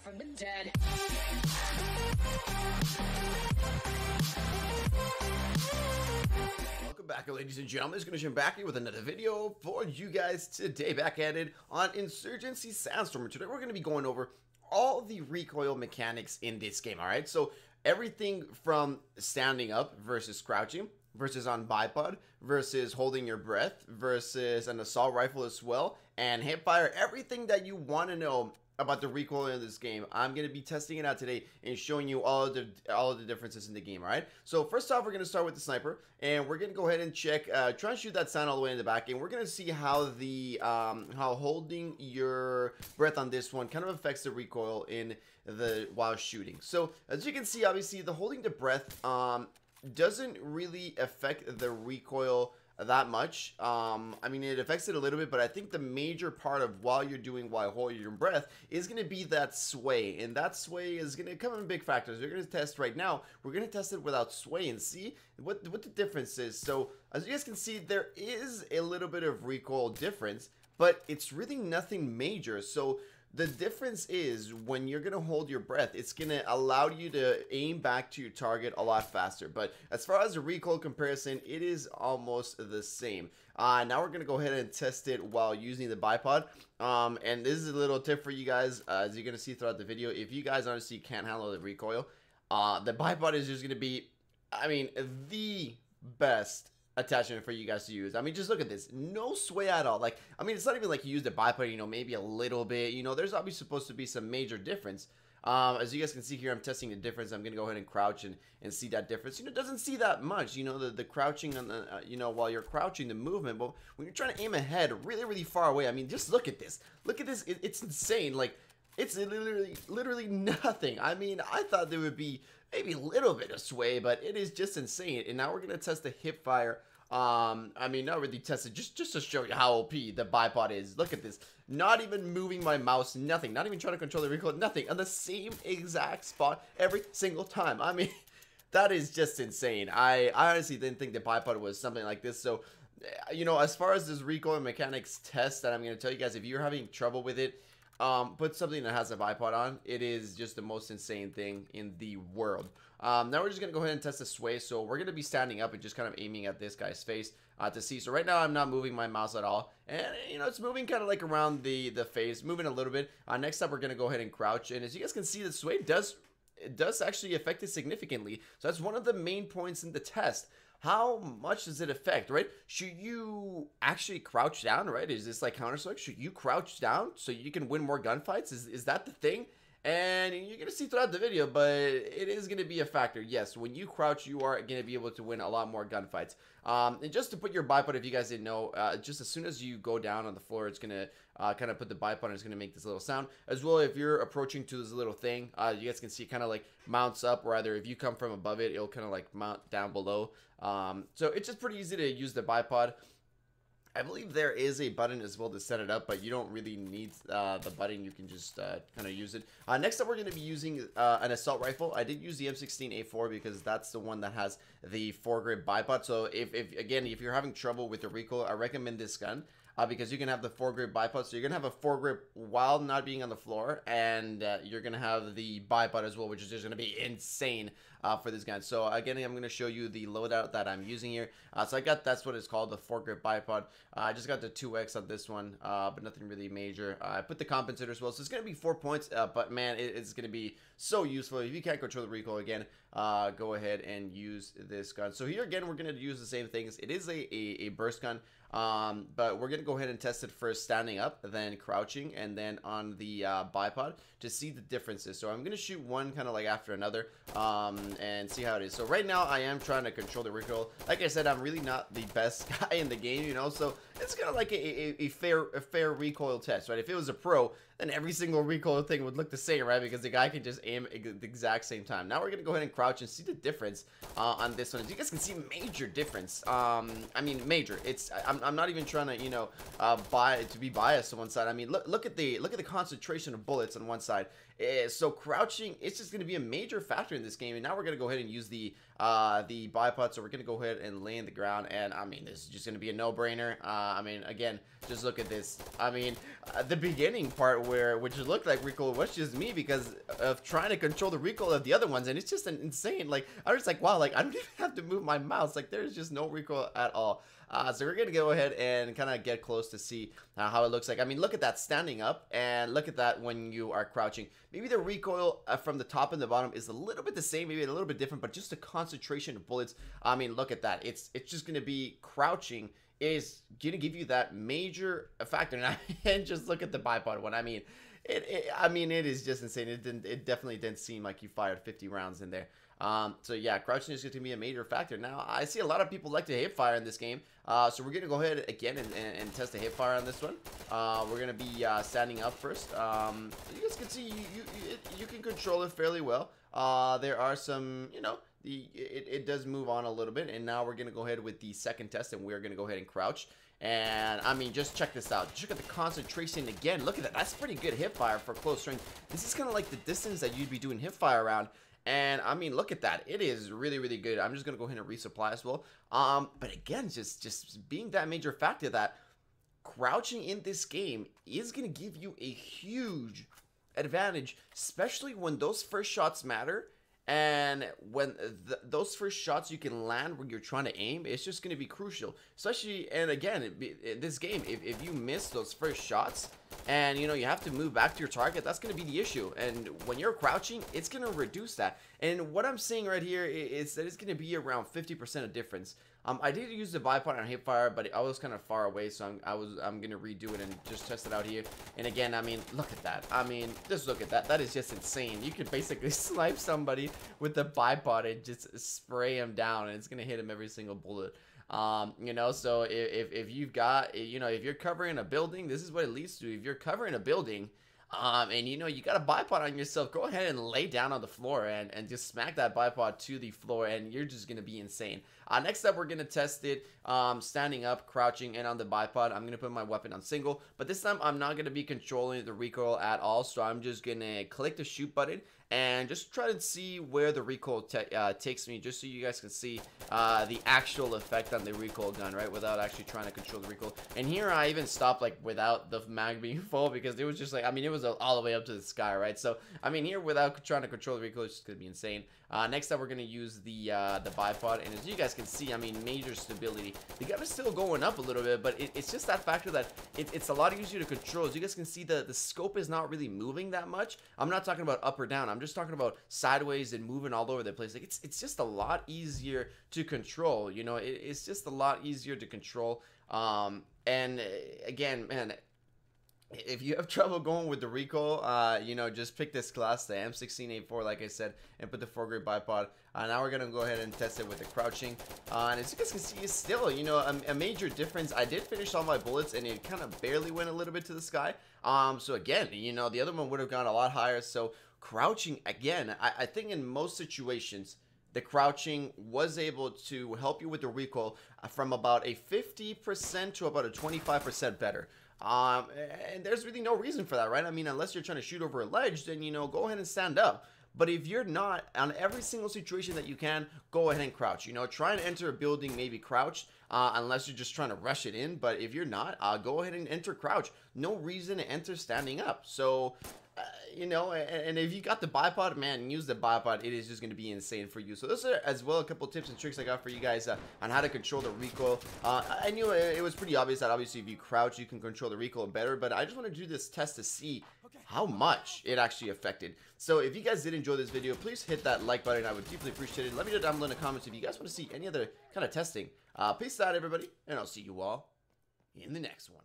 from the dead. Welcome back, ladies and gentlemen. It's Gonna back here with another video for you guys today. Back at it on Insurgency Sandstorm. Today we're going to be going over all the recoil mechanics in this game. All right, so everything from standing up versus crouching versus on bipod versus holding your breath versus an assault rifle as well, and hip fire. Everything that you want to know about the recoil in this game, I'm going to be testing it out today and showing you all of the differences in the game. All right, so first off, we're going to start with the sniper, and we're going to go ahead and check, try and shoot that sound all the way in the back, and we're going to see how the how holding your breath on this one kind of affects the recoil in the while shooting. So as you can see, obviously the holding the breath doesn't really affect the recoil that much. I mean, it affects it a little bit, but I think the major part of while holding your breath is going to be that sway, and that sway is going to come in big factors. We're going to test right now. We're going to test it without sway and see what the difference is. So as you guys can see, there is a little bit of recoil difference, but it's really nothing major. So the difference is when you're going to hold your breath, it's going to allow you to aim back to your target a lot faster. But as far as the recoil comparison, it is almost the same. Now we're going to go ahead and test it while using the bipod. And this is a little tip for you guys, as you're going to see throughout the video. If you guys honestly can't handle the recoil, the bipod is just going to be, I mean, the best attachment for you guys to use. I mean, just look at this, no sway at all. Like, I mean, it's not even like you use the bipod, you know, maybe a little bit, you know, there's obviously supposed to be some major difference. As you guys can see here, I'm testing the difference. I'm gonna go ahead and crouch and see that difference. You know, it doesn't see that much, you know, the crouching on the you know, while you're crouching, the movement. But when you're trying to aim ahead really far away, I mean, just look at this, it's insane. Like, it's literally nothing. I mean, I thought there would be maybe a little bit of sway, but it is just insane. And now we're gonna test the hip fire. I mean, not really tested, just to show you how OP the bipod is. Look at this, not even moving my mouse, nothing, not even trying to control the recoil, nothing, on the same exact spot every single time. I mean, that is just insane. I honestly didn't think the bipod was something like this. So, you know, as far as this recoil mechanics test that I'm going to tell you guys, if you're having trouble with it, put something that has a bipod on. It is just the most insane thing in the world. Now we're just going to go ahead and test the sway. So we're going to be standing up and just kind of aiming at this guy's face to see. So right now I'm not moving my mouse at all. And, you know, it's moving kind of like around the face, moving a little bit. Next up, we're going to go ahead and crouch. And as you guys can see, the sway does actually affect it significantly. So that's one of the main points in the test. How much does it affect, right? Should you actually crouch down, right? Is this like Counter-Strike? Should you crouch down so you can win more gunfights? Is that the thing? And you're going to see throughout the video, but it is going to be a factor. Yes, when you crouch, you are going to be able to win a lot more gunfights. And just to put your bipod, if you guys didn't know, just as soon as you go down on the floor, it's going to kind of put the bipod and it's going to make this little sound. As well, if you're approaching to this little thing, you guys can see it kind of like mounts up, or either if you come from above it, it'll kind of like mount down below. So it's just pretty easy to use the bipod. I believe there is a button as well to set it up, but you don't really need the button. You can just kind of use it. Next up, we're going to be using an assault rifle. I did use the M16A4 because that's the one that has the foregrip bipod. So if you're having trouble with the recoil, I recommend this gun. Because you can have the foregrip bipod, so you're gonna have a foregrip while not being on the floor, and you're gonna have the bipod as well, which is just gonna be insane for this gun. So again, I'm gonna show you the loadout that I'm using here. So that's what it's called, the foregrip bipod. I just got the 2x on this one, but nothing really major. I put the compensator as well, so it's gonna be 4 points. But man, it's gonna be so useful. If you can't control the recoil, again, go ahead and use this gun. So here again, we're gonna use the same things. It is a burst gun. But we're gonna go ahead and test it first standing up, then crouching, and then on the bipod to see the differences. So I'm gonna shoot one kind of like after another, and see how it is. So right now I am trying to control the recoil. Like I said, I'm really not the best guy in the game, you know, so it's kind of like a fair recoil test, right? If it was a pro, then every single recoil thing would look the same, right? Because the guy can just aim at the exact same time. Now we're gonna go ahead and crouch and see the difference on this one. As you guys can see, major difference. I mean, major. I'm not even trying to, you know, be biased on one side. I mean, look at the concentration of bullets on one side. So crouching, it's just going to be a major factor in this game. And now we're going to go ahead and use the bipod. So we're going to go ahead and lay in the ground. And I mean, this is just going to be a no-brainer. I mean, again, just look at this. I mean, the beginning part which looked like recoil was just me because of trying to control the recoil of the other ones, and it's just insane. Like, I was like, wow, like I don't even have to move my mouse. Like, there's just no recoil at all. So we're gonna go ahead and kind of get close to see how it looks like. I mean, look at that standing up, and look at that when you are crouching. Maybe the recoil from the top and the bottom is a little bit the same, maybe a little bit different, but just the concentration of bullets. I mean, look at that. It's just gonna be crouching is gonna give you that major factor. And just look at the bipod one. I mean, it is just insane. It definitely didn't seem like you fired 50 rounds in there. So yeah, crouching is going to be a major factor. Now, I see a lot of people like to hip fire in this game. So we're going to go ahead again and test the hip fire on this one. We're going to be standing up first. You guys can see you can control it fairly well. There are some, you know, it does move on a little bit. And now we're going to go ahead with the second test, and we're going to go ahead and crouch. And I mean, just check this out. Check out the concentration again. Look at that. That's pretty good hip fire for close range. This is kind of like the distance that you'd be doing hip fire around. And I mean, look at that. It is really, really good. I'm just gonna go ahead and resupply as well. But again, just being that major factor that crouching in this game is gonna give you a huge advantage, especially when those first shots matter. And when those first shots you can land when you're trying to aim, it's just going to be crucial. Especially, and again, in this game, if you miss those first shots and, you know, you have to move back to your target, that's going to be the issue. And when you're crouching, it's going to reduce that. And what I'm seeing right here is that it's going to be around 50% of difference. I did use the bipod on hipfire, but I was kind of far away, so I'm gonna redo it and just test it out here. And again, I mean, look at that. I mean, just look at that. That is just insane. You could basically snipe somebody with the bipod and just spray him down, and it's gonna hit him every single bullet. You know, so if you've got, you know, if you're covering a building, this is what it leads to. If you're covering a building, and you know, you got a bipod on yourself, go ahead and lay down on the floor and just smack that bipod to the floor, and you're just gonna be insane. Next up, we're gonna test it standing up, crouching, and on the bipod. I'm gonna put my weapon on single, but this time I'm not gonna be controlling the recoil at all, so I'm just gonna click the shoot button and just try to see where the recoil takes me, just so you guys can see the actual effect on the recoil gun, right, without actually trying to control the recoil. And here I even stopped, like, without the mag being full, because it was just like, I mean, it was all the way up to the sky, right? So I mean, here without trying to control the recoil, it's just gonna be insane. Next up, we're gonna use the bipod, and as you guys can see, I mean, major stability. The gun is still going up a little bit, but it's just that factor that it's a lot easier to control. As you guys can see, the scope is not really moving that much. I'm not talking about up or down. I'm just talking about sideways and moving all over the place. Like, it's just a lot easier to control. You know, it's just a lot easier to control. And again, man, if you have trouble going with the recoil, you know, just pick this class, the M16A4, like I said, and put the 4-grade bipod. Now we're gonna go ahead and test it with the crouching. And as you guys can see, it's still, you know, a major difference. I did finish all my bullets, and it kind of barely went a little bit to the sky. So again, you know, the other one would have gone a lot higher. So crouching, again, I think in most situations, the crouching was able to help you with the recoil from about a 50% to about a 25% better. And there's really no reason for that, right? I mean, unless you're trying to shoot over a ledge, then, you know, go ahead and stand up. But if you're not, on every single situation that you can, go ahead and crouch. You know, try and enter a building, maybe crouched, unless you're just trying to rush it in. But if you're not, go ahead and enter crouch. No reason to enter standing up. So, you know, and if you got the bipod, man, use the bipod. It is just going to be insane for you. So those are as well a couple tips and tricks I got for you guys on how to control the recoil. I knew it was pretty obvious that obviously if you crouch, you can control the recoil better. But I just want to do this test to see how much it actually affected. So if you guys did enjoy this video, please hit that like button. I would deeply appreciate it. Let me know down below in the comments if you guys want to see any other kind of testing. Peace out, everybody, and I'll see you all in the next one.